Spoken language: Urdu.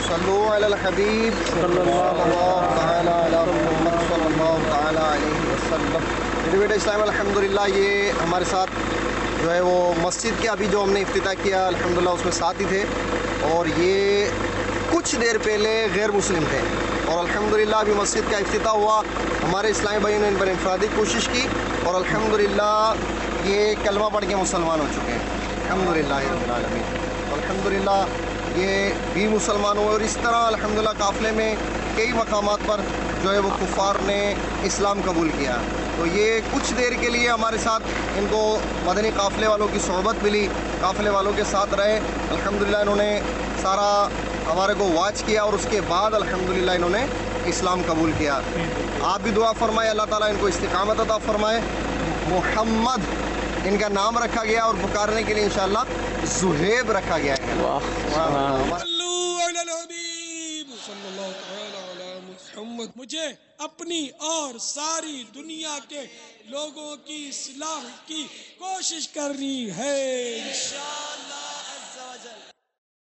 صلو علی الحبیب صلی اللہ تعالی علی محمد صلی اللہ تعالی علیہ وسلم۔ میرے بیٹے اسلام الحمدللہ یہ ہمارے ساتھ جو ہے وہ مسجد کے ابھی جو ہم نے افتتاح کیا الحمدللہ اس میں ساتھ ہی تھے، اور یہ کچھ دیر پہلے غیر مسلم تھے، اور الحمدللہ ابھی مسجد کا افتتاح ہوا، ہمارے اسلامی بھائیوں نے ان پر انفرادی کوشش کی اور الحمدللہ یہ کلمہ پڑھ کے مسلمان ہو چکے ہیں الحمدللہ رب العالمین۔ الحمدللہ یہ بھی مسلمان ہوئے، اور اس طرح الحمدللہ قافلے میں کئی مقامات پر جو ہے وہ کفار نے اسلام قبول کیا۔ تو یہ کچھ دیر کے لیے ہمارے ساتھ ان کو مدنی قافلے والوں کی صحبت ملی، قافلے والوں کے ساتھ رہے، الحمدللہ انہوں نے سارا ہمارے کو واچ کیا، اور اس کے بعد الحمدللہ انہوں نے اسلام قبول کیا۔ آپ بھی دعا فرمائے اللہ تعالیٰ ان کو استقامت عطا فرمائے۔ محمد ان کا نام رکھا گیا اور پکارنے کے لیے انشاءاللہ زہیب رکھا گیا ہے۔ مجھے اپنی اور ساری دنیا کے لوگوں کی اصلاح کی کوشش کرنی ہے۔